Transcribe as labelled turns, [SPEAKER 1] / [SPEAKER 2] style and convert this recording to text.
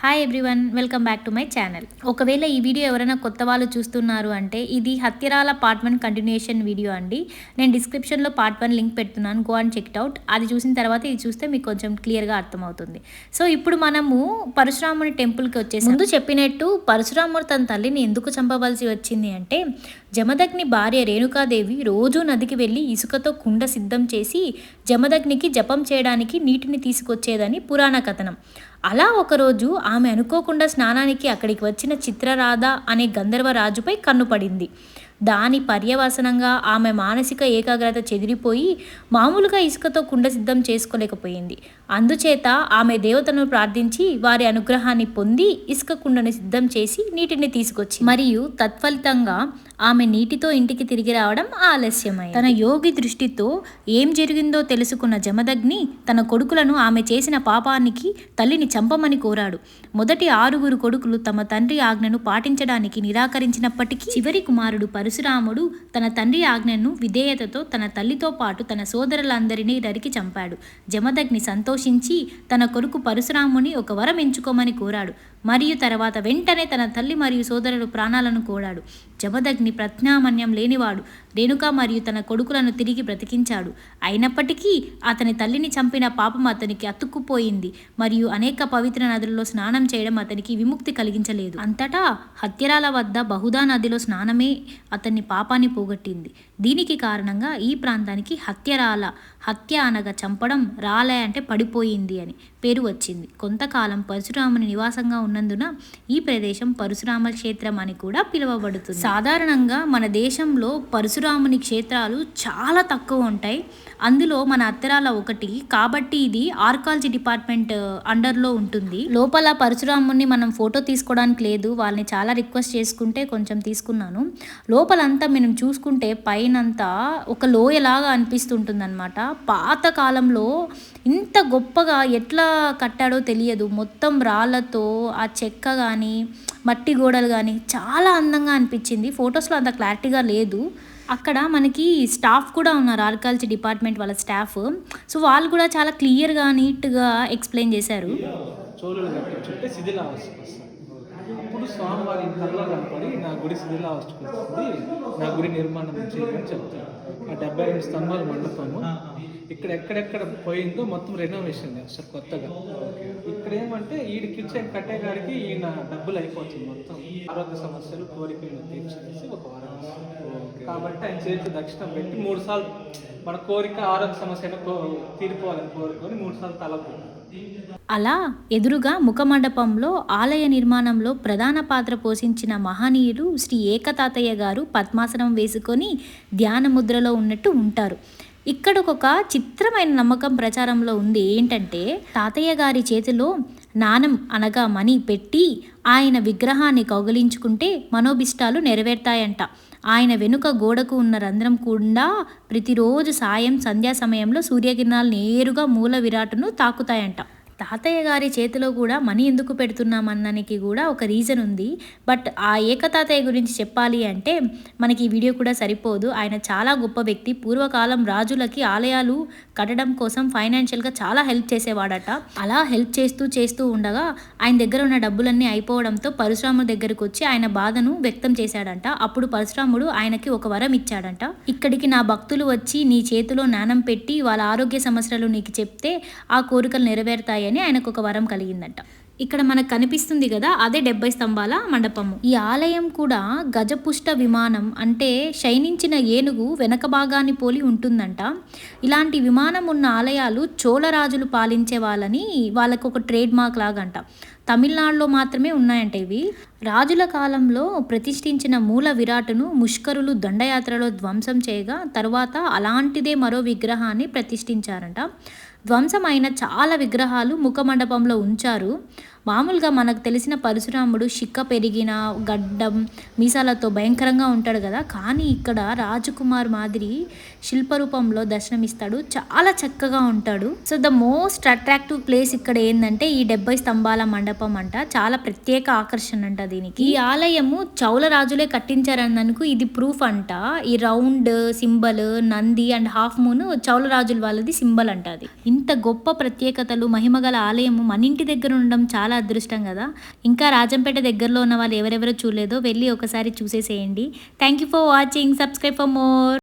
[SPEAKER 1] Hi everyone, welcome back to my channel. ఒకవేళ ఈ video ఎవరైనా కొత్త వాళ్ళు చూస్తున్నారు అంటే ఇది హత్యరాల పార్ట్ 1 కంటిన్యూషన్ వీడియో అండి. నేను డిస్క్రిప్షన్లో పార్ట్ 1 లింక్ పెడుతున్నాను, go and check it out. అది చూసిన తర్వాత ఇది చూస్తే మీకు కొంచెం క్లియర్గా అర్థమవుతుంది. సో ఇప్పుడు మనము పరశురాముని టెంపుల్కి వచ్చేసి ముందు చెప్పినట్టు పరశురాముడు తన తల్లిని ఎందుకు చంపవలసి వచ్చింది అంటే జమదగ్ని భార్య రేణుకాదేవి రోజూ నదికి వెళ్ళి ఇసుకతో కుండ సిద్ధం చేసి జమదగ్నికి జపం చేయడానికి నీటిని తీసుకొచ్చేదని పురాణ కథనం. అలా ఒకరోజు ఆమె అనుకోకుండా స్నానానికి అక్కడికి వచ్చిన చిత్రరాధ అనే గంధర్వరాజుపై కన్నుపడింది. దాని పర్యవసనంగా ఆమె మానసిక ఏకాగ్రత చెదిరిపోయి మామూలుగా ఇసుకతో కుండ సిద్ధం చేసుకోలేకపోయింది. అందుచేత ఆమె దేవతను ప్రార్థించి వారి అనుగ్రహాన్ని పొంది ఇసుక కుండను సిద్ధం చేసి నీటిని తీసుకొచ్చి మరియు తత్ఫలితంగా ఆమె నీటితో ఇంటికి తిరిగి రావడం ఆలస్యమైంది. తన యోగి దృష్టితో ఏం జరిగిందో తెలుసుకున్న జమదగ్ని తన కొడుకులను ఆమె చేసిన పాపానికి తల్లిని చంపమని కోరాడు. మొదటి 6 కొడుకులు తమ తండ్రి ఆజ్ఞను పాటించడానికి నిరాకరించినప్పటికీ చివరి కుమారుడు పరశురాముడు తన తండ్రి ఆజ్ఞను విధేయతతో తన తల్లితో పాటు తన సోదరులందరినీ నరికి చంపాడు. జమదగ్ని సంతోషించి తన కొడుకు పరశురాముని ఒక వరం ఎంచుకోమని కోరాడు. మరియు తర్వాత వెంటనే తన తల్లి మరియు సోదరుల ప్రాణాలను కోరాడు. జమదగ్ని ప్రజ్ఞామన్యం లేనివాడు. రేణుక మరియు తన కొడుకులను తిరిగి బ్రతికించాడు. అయినప్పటికీ అతని తల్లిని చంపిన పాపం అతనికి అతుక్కుపోయింది మరియు అనేక పవిత్ర నదులలో స్నానం చేయడం అతనికి విముక్తి కలిగించలేదు. అంతటా హత్యరాల వద్ద బహుదా నదిలో స్నానమే అతన్ని పాపాన్ని పోగొట్టింది. దీనికి కారణంగా ఈ ప్రాంతానికి హత్యరాల, హత్య అనగా చంపడం, రాలే అంటే పడిపోయింది అని పేరు వచ్చింది. కొంతకాలం పరశురాముని నివాసంగా ఉన్నందున ఈ ప్రదేశం పరశురామ క్షేత్రం అని కూడా పిలువబడుతుంది. సాధారణంగా మన దేశంలో పరశురాముని క్షేత్రాలు చాలా తక్కువ ఉంటాయి. అందులో మన అత్తరాల ఒకటి కాబట్టి ఇది ఆర్కాలజీ డిపార్ట్మెంట్ అండర్లో ఉంటుంది. లోపల పరశురాముని మనం ఫోటో తీసుకోవడానికి లేదు, వాళ్ళని చాలా రిక్వెస్ట్ చేసుకుంటే కొంచెం తీసుకున్నాను. లోపలంతా మనం చూసుకుంటే పైనంతా ఒక లోయలాగా అనిపిస్తుంటుంది అనమాట. పాత కాలంలో ఇంత గొప్పగా ఎట్లా కట్టాడో తెలియదు. మొత్తం రాళ్ళతో ఆ చెక్క కానీ మట్టి గోడలు కానీ చాలా అందంగా అనిపించింది. ఫొటోస్లో అంత క్లారిటీగా లేదు. అక్కడ మనకి స్టాఫ్ కూడా ఉన్నారు, ఆర్కాలజీ డిపార్ట్మెంట్ వాళ్ళ స్టాఫ్. సో వాళ్ళు కూడా చాలా క్లియర్గా నీట్గా ఎక్స్ప్లెయిన్ చేశారు.
[SPEAKER 2] చోళులు కట్టించుంటే శిథిలావస్థకు వస్తుంది. అప్పుడు స్వామివారి కళ్ళలో కనపడి నా గుడి శిథిలావస్థకు వస్తుంది, నా గుడి నిర్మాణం చేయమని చెప్తారు. ఆ 72 స్తంభాల మండపము ఇక్కడ ఎక్కడెక్కడ పోయిందో మొత్తం రెనోవేషన్ చేస్తారు కొత్తగా. ఇక్కడ ఏమంటే ఈయనకిచ్చే కట్టేగాడికి ఈయన డబ్బులు అయిపోతుంది. మొత్తం ఆరోగ్య సమస్యలు కోరికలు తీర్చేసి ఒక వారం. కాబట్టి ఆయన చేతి దక్షిణం పెట్టి 3 సార్లు మన కోరిక ఆరోగ్య సమస్య తీరిపోవాలని కోరుకొని 3 సార్లు తలకు.
[SPEAKER 1] అలా ఎదురుగా ముఖమండపంలో ఆలయ నిర్మాణంలో ప్రధాన పాత్ర పోషించిన మహనీయులు శ్రీ ఏకతాతయ్య గారు పద్మాసనం వేసుకొని ధ్యాన ముద్రలో ఉన్నట్టు ఉంటారు. ఇక్కడ ఒక చిత్రమైన నమ్మకం ప్రచారంలో ఉంది. ఏంటంటే తాతయ్య గారి చేతిలో నాణం అనగా మనీ పెట్టి ఆయన విగ్రహాన్ని కౌగిలించుకుంటే మనోభిష్టాలు నెరవేరుతాయంట. ఆయన వెనుక గోడకు ఉన్న రంధ్రం కూడా ప్రతిరోజు సంధ్యా సమయంలో సూర్యకిరణాలు నేరుగా మూల విరాటును తాకుతాయంట. తాతయ్య గారి చేతిలో కూడా మనీ ఎందుకు పెడుతున్నామన్నానికి కూడా ఒక రీజన్ ఉంది. బట్ ఆ ఏకతాతయ్య గురించి చెప్పాలి అంటే మనకి ఈ వీడియో కూడా సరిపోదు. ఆయన చాలా గొప్ప వ్యక్తి. పూర్వకాలం రాజులకి ఆలయాలు కట్టడం కోసం ఫైనాన్షియల్గా చాలా హెల్ప్ చేసేవాడట. అలా హెల్ప్ చేస్తూ ఉండగా ఆయన దగ్గర ఉన్న డబ్బులన్నీ అయిపోవడంతో పరశురాముడి దగ్గరకు వచ్చి ఆయన బాధను వ్యక్తం చేశాడంట. అప్పుడు పరశురాముడు ఆయనకి ఒక వరం ఇచ్చాడంట. ఇక్కడికి నా భక్తులు వచ్చి నీ చేతిలో నాణం పెట్టి వాళ్ళ ఆరోగ్య సమస్యలు నీకు చెప్తే ఆ కోరికలు నెరవేరుతాయి అని ఆయనకు ఒక వరం కలిగిందంట. ఇక్కడ మనకు కనిపిస్తుంది కదా, అదే 70 స్తంభాల మండపము. ఈ ఆలయం కూడా గజపుష్ట విమానం అంటే శయనించిన ఏనుగు వెనక భాగాన్ని పోలి ఉంటుందంట. ఇలాంటి విమానం ఉన్న ఆలయాలు చోళరాజులు పాలించే వాళ్ళకు ఒక ట్రేడ్ మార్క్ లాగంట. తమిళనాడులో మాత్రమే ఉన్నాయంట ఇవి. రాజుల కాలంలో ప్రతిష్ఠించిన మూల విరాటును ముష్కరులు దండయాత్రలో ధ్వంసం చేయగా తర్వాత అలాంటిదే మరో విగ్రహాన్ని ప్రతిష్ఠించారంట. ధ్వంసమైన చాలా విగ్రహాలు ముఖమండపంలో ఉంచారు. మామూలుగా మనకు తెలిసిన పరశురాముడు శిక్క పెరిగిన గడ్డం మీసాలతో భయంకరంగా ఉంటాడు కదా, కానీ ఇక్కడ రాజకుమార్ మాదిరి శిల్పరూపంలో దర్శనమిస్తాడు. చాలా చక్కగా ఉంటాడు. So the most attractive place ఇక్కడ ఏంటంటే ఈ 70 స్తంభాల మండపం అంట. చాలా ప్రత్యేక ఆకర్షణ అంట దీనికి. ఈ ఆలయము చౌల రాజులే కట్టించారన్నందుకు ఇది ప్రూఫ్ అంట. ఈ round symbol Nandi and half moon చౌల రాజుల వాళ్ళది సింబల్ అంట. అది ఇంత గొప్ప ప్రత్యేకతలు మహిమగల ఆలయము మన ఇంటి దగ్గర ఉండడం చాలా అదృష్టం కదా. ఇంకా రాజంపేట దగ్గరలో ఉన్న వాళ్ళు ఎవరెవరో చూడలేదో వెళ్ళి ఒకసారి చూసేసేయండి. Thank you for watching. Subscribe for more.